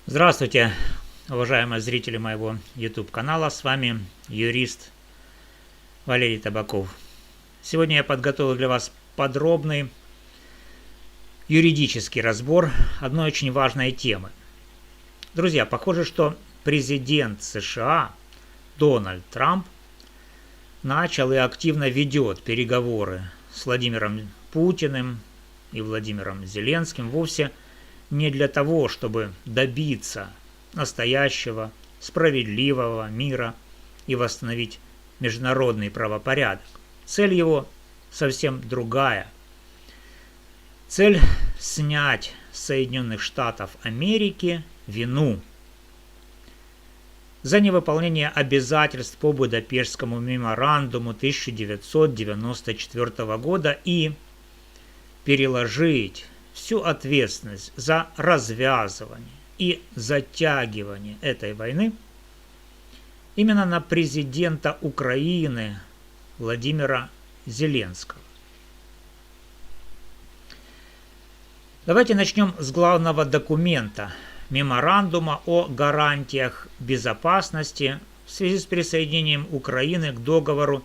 Здравствуйте, уважаемые зрители моего YouTube-канала. С вами юрист Валерий Табаков. Сегодня я подготовил для вас подробный юридический разбор одной очень важной темы. Друзья, похоже, что президент США Дональд Трамп начал и активно ведет переговоры с Владимиром Путиным и Владимиром Зеленским вовсе не для того, чтобы добиться настоящего, справедливого мира и восстановить международный правопорядок. Цель его совсем другая. Цель – снять с Соединенных Штатов Америки вину за невыполнение обязательств по Будапештскому меморандуму 1994 года и переложить всю ответственность за развязывание и затягивание этой войны именно на президента Украины Владимира Зеленского. Давайте начнем с главного документа – меморандума о гарантиях безопасности в связи с присоединением Украины к договору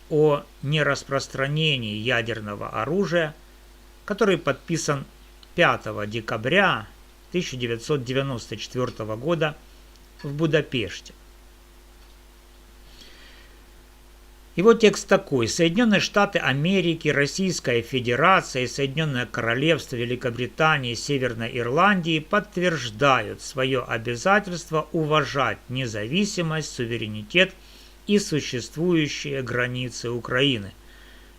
о нераспространении ядерного оружия, который подписан 5 декабря 1994 года в Будапеште. Его текст такой. Соединенные Штаты Америки, Российская Федерация, Соединенное Королевство Великобритании и Северной Ирландии подтверждают свое обязательство уважать независимость, суверенитет и существующие границы Украины.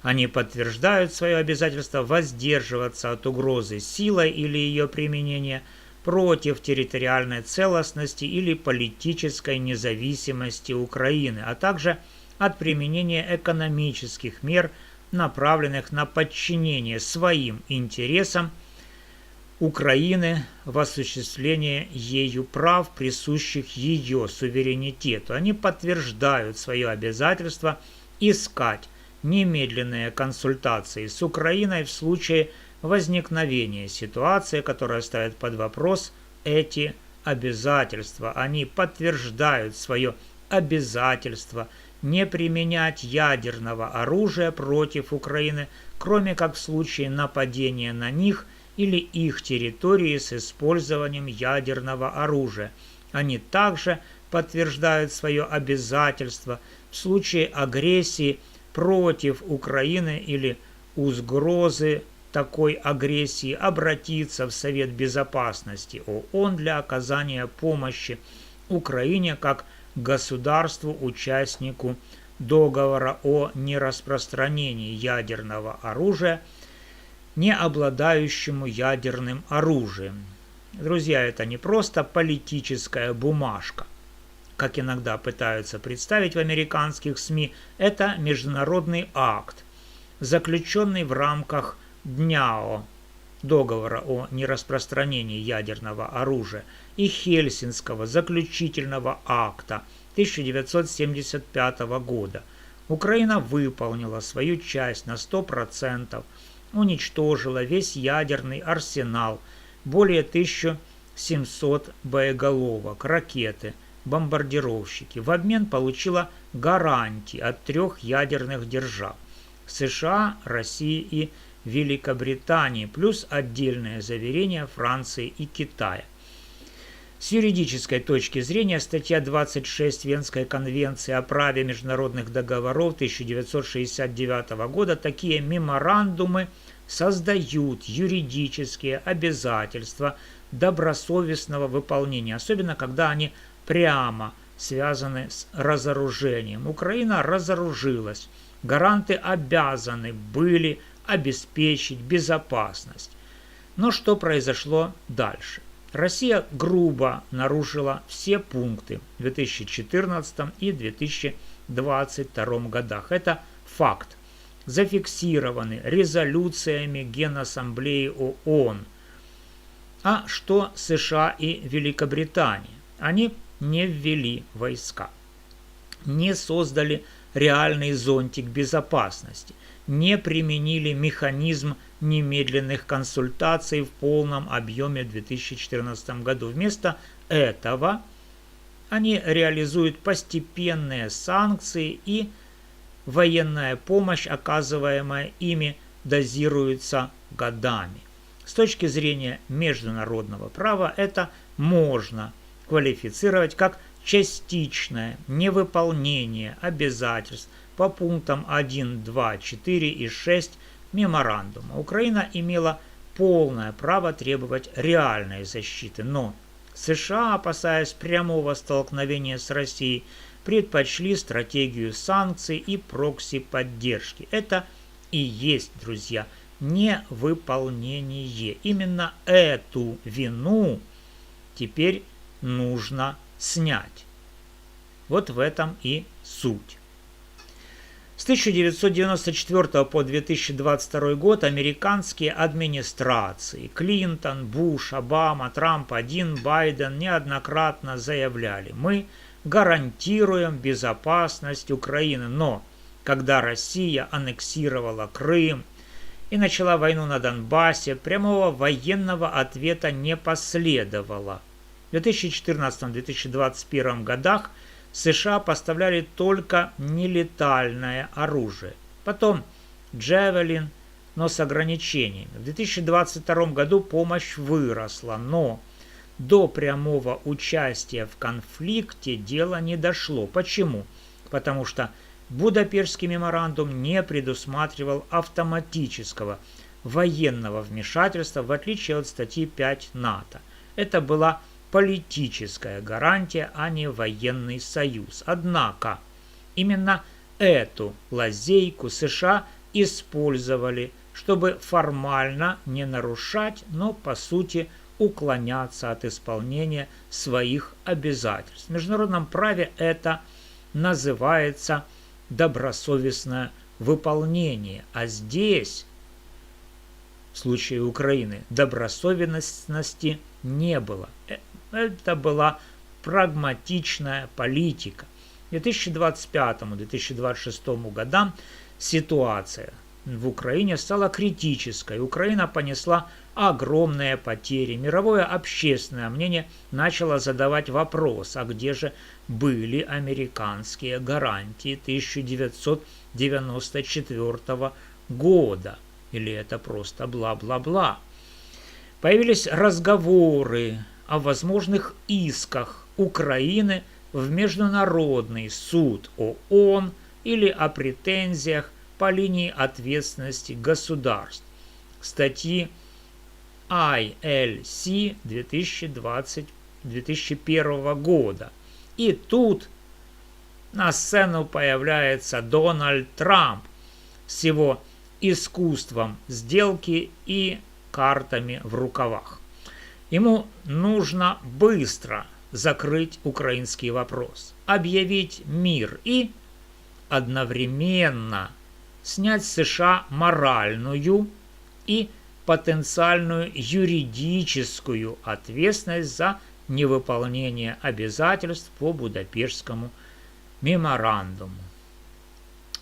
Они подтверждают свое обязательство воздерживаться от угрозы силой или ее применения против территориальной целостности или политической независимости Украины, а также от применения экономических мер, направленных на подчинение своим интересам Украины в осуществлении ею прав, присущих ее суверенитету. Они подтверждают свое обязательство искать немедленные консультации с Украиной в случае возникновения ситуации, которая ставит под вопрос эти обязательства. Они подтверждают свое обязательство не применять ядерного оружия против Украины, кроме как в случае нападения на них или их территории с использованием ядерного оружия. Они также подтверждают свое обязательство в случае агрессии против Украины или угрозы такой агрессии обратиться в Совет Безопасности ООН для оказания помощи Украине как государству-участнику договора о нераспространении ядерного оружия, не обладающему ядерным оружием. Друзья, это не просто политическая бумажка, как иногда пытаются представить в американских СМИ, это международный акт, заключенный в рамках ДНЯО, договора о нераспространении ядерного оружия, и Хельсинского заключительного акта 1975 года. Украина выполнила свою часть на 100%, уничтожила весь ядерный арсенал, более 1700 боеголовок, ракеты, бомбардировщики. В обмен получила гарантии от 3 ядерных держав – США, России и Великобритании, плюс отдельное заверение Франции и Китая. С юридической точки зрения статья 26 Венской конвенции о праве международных договоров 1969 года такие меморандумы создают юридические обязательства добросовестного выполнения, особенно когда они прямо связаны с разоружением. Украина разоружилась. Гаранты обязаны были обеспечить безопасность. Но что произошло дальше? Россия грубо нарушила все пункты в 2014 и 2022 годах. Это факт, зафиксированный резолюциями Генассамблеи ООН. А что США и Великобритания? Они не ввели войска, не создали реальный зонтик безопасности, не применили механизм немедленных консультаций в полном объеме в 2014 году. Вместо этого они реализуют постепенные санкции, и военная помощь, оказываемая ими, дозируется годами. С точки зрения международного права это можно квалифицировать как частичное невыполнение обязательств по пунктам 1, 2, 4 и 6 меморандума. Украина имела полное право требовать реальной защиты, но США, опасаясь прямого столкновения с Россией, предпочли стратегию санкций и прокси-поддержки. Это и есть, друзья, невыполнение. Именно эту вину теперь нужно снять. Вот в этом и суть. С 1994 по 2022 год американские администрации Клинтон, Буш, Обама, Трамп-1, Байден неоднократно заявляли: мы гарантируем безопасность Украины. Но когда Россия аннексировала Крым и начала войну на Донбассе, прямого военного ответа не последовало. В 2014-2021 годах США поставляли только нелетальное оружие. Потом Джавелин, но с ограничениями. В 2022 году помощь выросла, но до прямого участия в конфликте дело не дошло. Почему? Потому что Будапештский меморандум не предусматривал автоматического военного вмешательства, в отличие от статьи 5 НАТО. Это была политическая гарантия, а не военный союз. Однако именно эту лазейку США использовали, чтобы формально не нарушать, но по сути уклоняться от исполнения своих обязательств. В международном праве это называется добросовестное выполнение, а здесь, в случае Украины, добросовестности не было. Это была прагматичная политика. К 2025-2026 годам ситуация в Украине стала критической. Украина понесла огромные потери. Мировое общественное мнение начало задавать вопрос: а где же были американские гарантии 1994 года? Или это просто бла-бла-бла? Появились разговоры о возможных исках Украины в Международный суд ООН или о претензиях по линии ответственности государств. Статьи ILC 2001 года. И тут на сцену появляется Дональд Трамп с его искусством сделки и картами в рукавах. Ему нужно быстро закрыть украинский вопрос, объявить мир и одновременно снять с США моральную и потенциальную юридическую ответственность за невыполнение обязательств по Будапештскому меморандуму.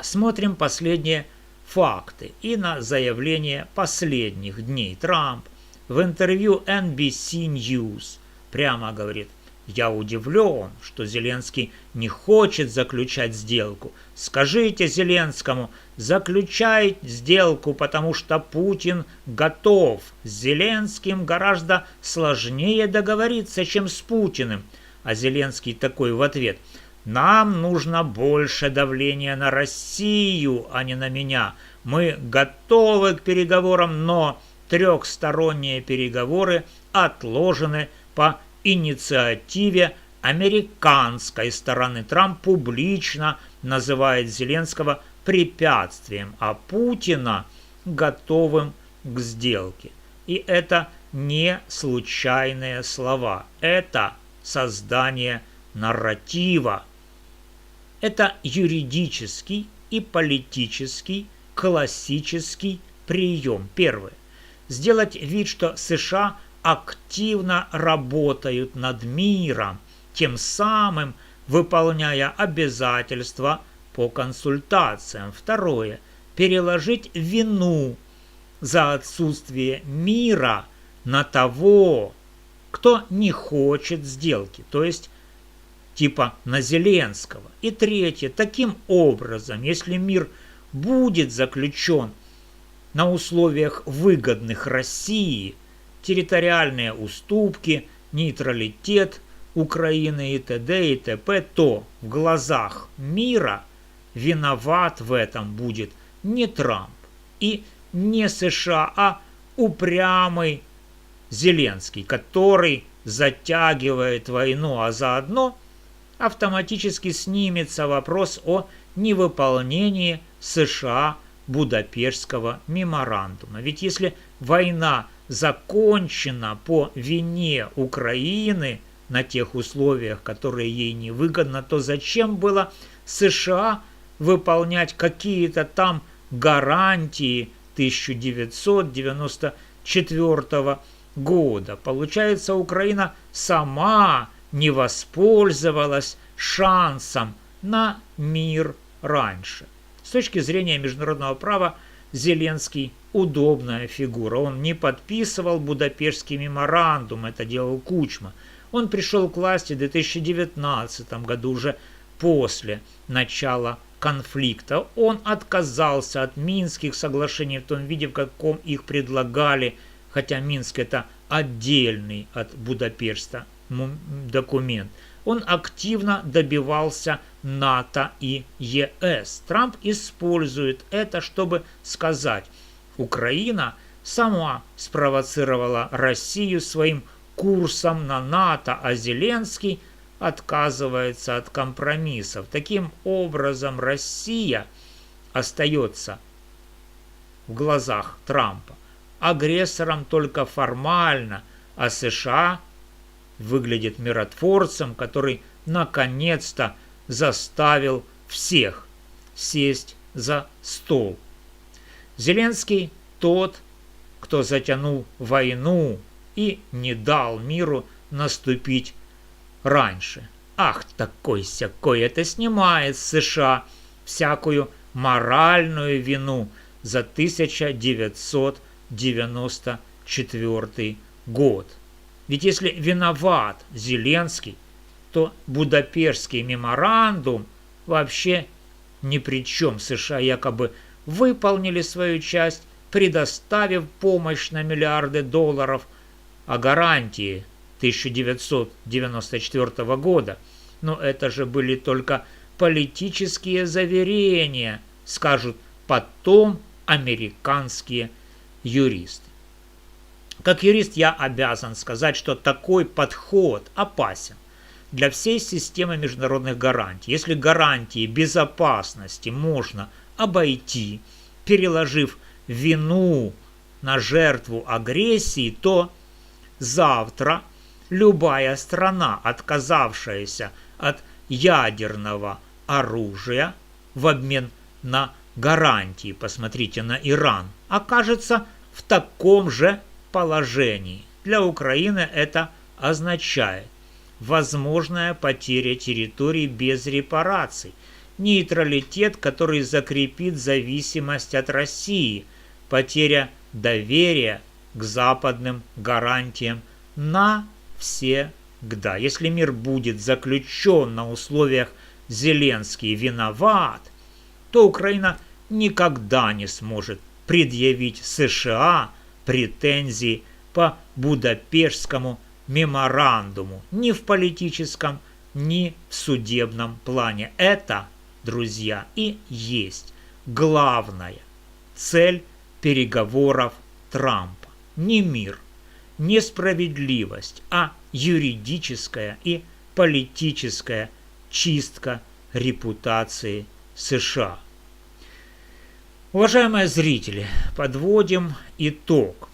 Смотрим последние факты и на заявление последних дней. Трамп в интервью NBC News прямо говорит: я удивлен, что Зеленский не хочет заключать сделку. Скажите Зеленскому, заключай сделку, потому что Путин готов. С Зеленским гораздо сложнее договориться, чем с Путиным. А Зеленский такой в ответ: нам нужно больше давления на Россию, а не на меня. Мы готовы к переговорам, но трехсторонние переговоры отложены по инициативе американской стороны. Трамп публично называет Зеленского препятствием, а Путина готовым к сделке. И это не случайные слова. Это создание нарратива. Это юридический и политический классический прием. Первый. Сделать вид, что США активно работают над миром, тем самым выполняя обязательства по консультациям. Второе. Переложить вину за отсутствие мира на того, кто не хочет сделки, то есть типа на Зеленского. И третье, таким образом, если мир будет заключен на условиях выгодных России, территориальные уступки, нейтралитет Украины и т.д. и т.п., то в глазах мира виноват в этом будет не Трамп и не США, а упрямый Зеленский, который затягивает войну, а заодно автоматически снимется вопрос о невыполнении США Будапештского меморандума. Ведь если война закончена по вине Украины на тех условиях, которые ей невыгодно, то зачем было США выполнять какие-то там гарантии 1994 года? Получается, Украина сама не воспользовалась шансом на мир раньше. С точки зрения международного права Зеленский удобная фигура. Он не подписывал Будапештский меморандум, это делал Кучма. Он пришел к власти в 2019 году, уже после начала конфликта. Он отказался от Минских соглашений в том виде, в каком их предлагали, хотя Минск это отдельный от Будапешта документ. Он активно добивался НАТО и ЕС. Трамп использует это, чтобы сказать: Украина сама спровоцировала Россию своим курсом на НАТО, а Зеленский отказывается от компромиссов. Таким образом, Россия остается в глазах Трампа агрессором только формально, а США выглядит миротворцем, который наконец-то заставил всех сесть за стол. Зеленский тот, кто затянул войну и не дал миру наступить раньше. Ах, такой-сякой, это снимает с США всякую моральную вину за 1994 год. Ведь если виноват Зеленский, то Будапештский меморандум вообще ни при чем. США якобы выполнили свою часть, предоставив помощь на миллиарды долларов, а гарантии 1994 года. Но это же были только политические заверения, скажут потом американские юристы. Как юрист я обязан сказать, что такой подход опасен для всей системы международных гарантий. Если гарантии безопасности можно обойти, переложив вину на жертву агрессии, то завтра любая страна, отказавшаяся от ядерного оружия в обмен на гарантии, посмотрите на Иран, окажется в таком же положении. Для Украины это означает возможная потеря территорий без репараций, нейтралитет, который закрепит зависимость от России, потеря доверия к западным гарантиям навсегда. Если мир будет заключен на условиях «Зеленский виноват», то Украина никогда не сможет предъявить США претензии по Будапештскому меморандуму ни в политическом, ни в судебном плане. Это, друзья, и есть главная цель переговоров Трампа. Не мир, не справедливость, а юридическая и политическая чистка репутации США. Уважаемые зрители, подводим итог.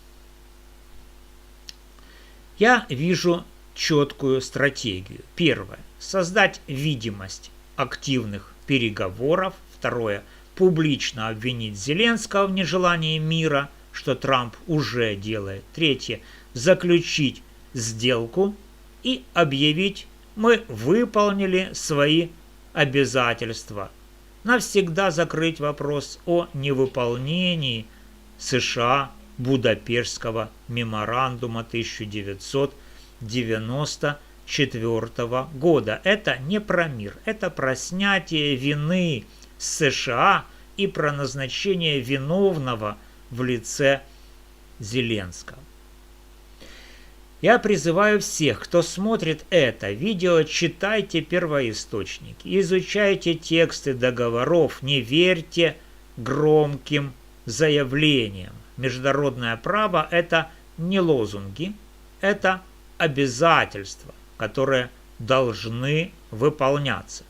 Я вижу четкую стратегию. Первое. Создать видимость активных переговоров. Второе. Публично обвинить Зеленского в нежелании мира, что Трамп уже делает. Третье. Заключить сделку и объявить: мы выполнили свои обязательства. Навсегда закрыть вопрос о невыполнении США Будапештского меморандума 1994 года. Это не про мир, это про снятие вины с США и про назначение виновного в лице Зеленского. Я призываю всех, кто смотрит это видео, читайте первоисточники, изучайте тексты договоров, не верьте громким заявлениям. Международное право – это не лозунги, это обязательства, которые должны выполняться.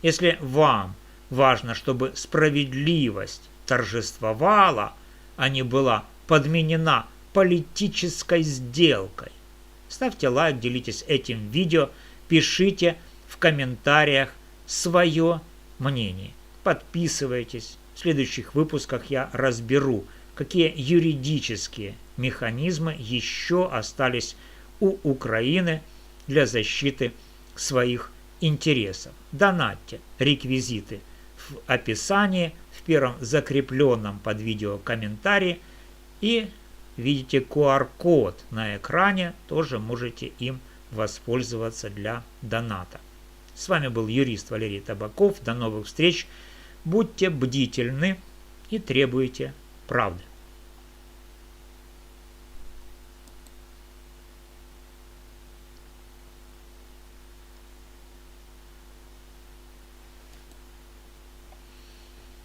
Если вам важно, чтобы справедливость торжествовала, а не была подменена политической сделкой, ставьте лайк, делитесь этим видео, пишите в комментариях свое мнение. Подписывайтесь. В следующих выпусках я разберу, какие юридические механизмы еще остались у Украины для защиты своих интересов. Донатьте, реквизиты в описании, в первом закрепленном под видео комментарии, и видите QR-код на экране, тоже можете им воспользоваться для доната. С вами был юрист Валерий Табаков. До новых встреч. Будьте бдительны и требуйте правды.